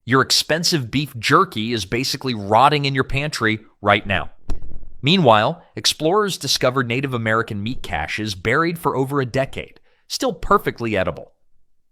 Your expensive beef jerky is basically rotting in your pantry right now. Meanwhile, explorers discovered Native American meat caches buried for over a decade, still perfectly edible.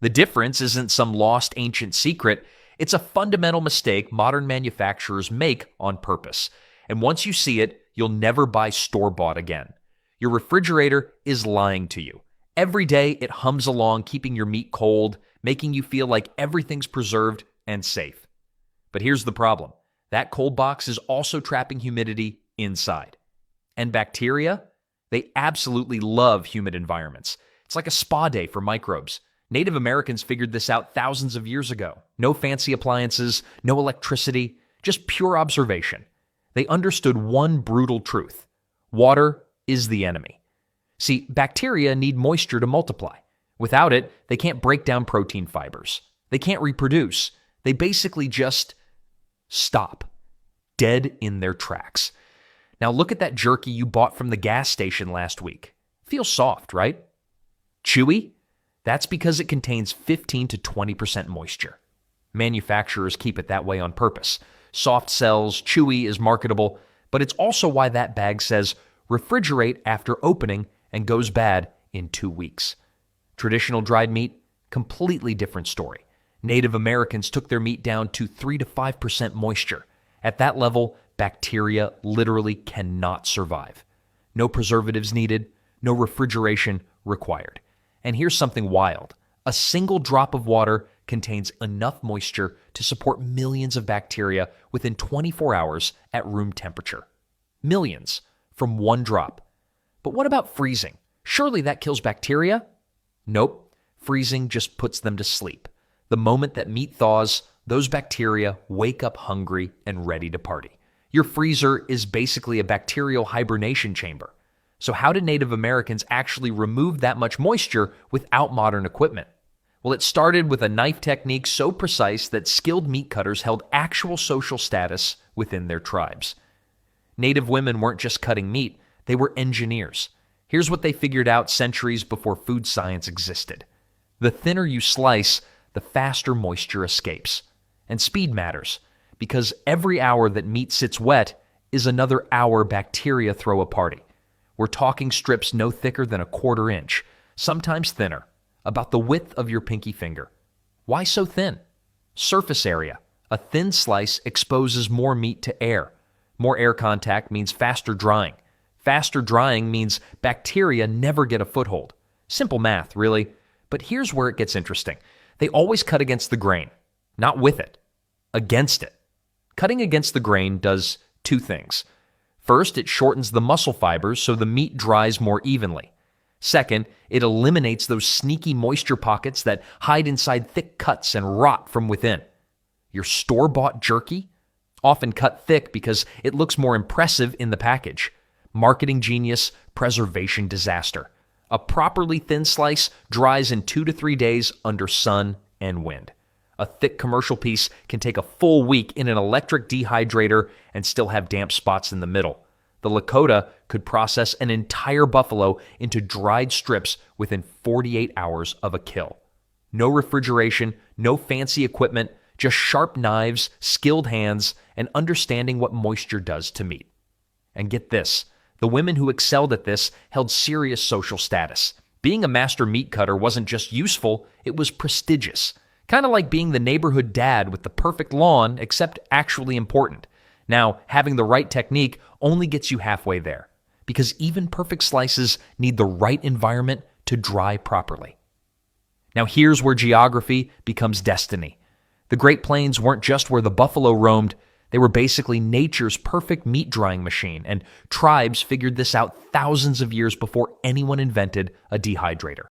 The difference isn't some lost ancient secret, it's a fundamental mistake modern manufacturers make on purpose. And once you see it, you'll never buy store-bought again. Your refrigerator is lying to you. Every day it hums along, keeping your meat cold, making you feel like everything's preserved and safe. But here's the problem. That cold box is also trapping humidity inside. And bacteria? They absolutely love humid environments. It's like a spa day for microbes. Native Americans figured this out thousands of years ago. No fancy appliances, no electricity, just pure observation. They understood one brutal truth. Water is the enemy. See, bacteria need moisture to multiply. Without it, they can't break down protein fibers. They can't reproduce. They basically just stop, dead in their tracks. Now look at that jerky you bought from the gas station last week. Feels soft, right? Chewy? That's because it contains 15 to 20% moisture. Manufacturers keep it that way on purpose. Soft sells, chewy is marketable, but it's also why that bag says refrigerate after opening and goes bad in 2 weeks. Traditional dried meat, completely different story. Native Americans took their meat down to 3 to 5% moisture. At that level, bacteria literally cannot survive. No preservatives needed, no refrigeration required. And here's something wild. A single drop of water contains enough moisture to support millions of bacteria within 24 hours at room temperature. Millions from one drop. But what about freezing? Surely that kills bacteria? Nope. Freezing just puts them to sleep. The moment that meat thaws, those bacteria wake up hungry and ready to party. Your freezer is basically a bacterial hibernation chamber. So how did Native Americans actually remove that much moisture without modern equipment? Well, it started with a knife technique so precise that skilled meat cutters held actual social status within their tribes. Native women weren't just cutting meat, they were engineers. Here's what they figured out centuries before food science existed. The thinner you slice, the faster moisture escapes. And speed matters, because every hour that meat sits wet is another hour bacteria throw a party. We're talking strips no thicker than a 1/4 inch, sometimes thinner, about the width of your pinky finger. Why so thin? Surface area. A thin slice exposes more meat to air. More air contact means faster drying. Faster drying means bacteria never get a foothold. Simple math, really. But here's where it gets interesting. They always cut against the grain, not with it, against it. Cutting against the grain does 2 things. First, it shortens the muscle fibers so the meat dries more evenly. Second, it eliminates those sneaky moisture pockets that hide inside thick cuts and rot from within. Your store-bought jerky? Often cut thick because it looks more impressive in the package. Marketing genius, preservation disaster. A properly thin slice dries in 2 to 3 days under sun and wind. A thick commercial piece can take a full week in an electric dehydrator and still have damp spots in the middle. The Lakota could process an entire buffalo into dried strips within 48 hours of a kill. No refrigeration, no fancy equipment, just sharp knives, skilled hands, and understanding what moisture does to meat. And get this, the women who excelled at this held serious social status. Being a master meat cutter wasn't just useful, it was prestigious. Kind of like being the neighborhood dad with the perfect lawn, except actually important. Now, having the right technique only gets you halfway there, because even perfect slices need the right environment to dry properly. Now here's where geography becomes destiny. The Great Plains weren't just where the buffalo roamed, they were basically nature's perfect meat drying machine, and tribes figured this out thousands of years before anyone invented a dehydrator.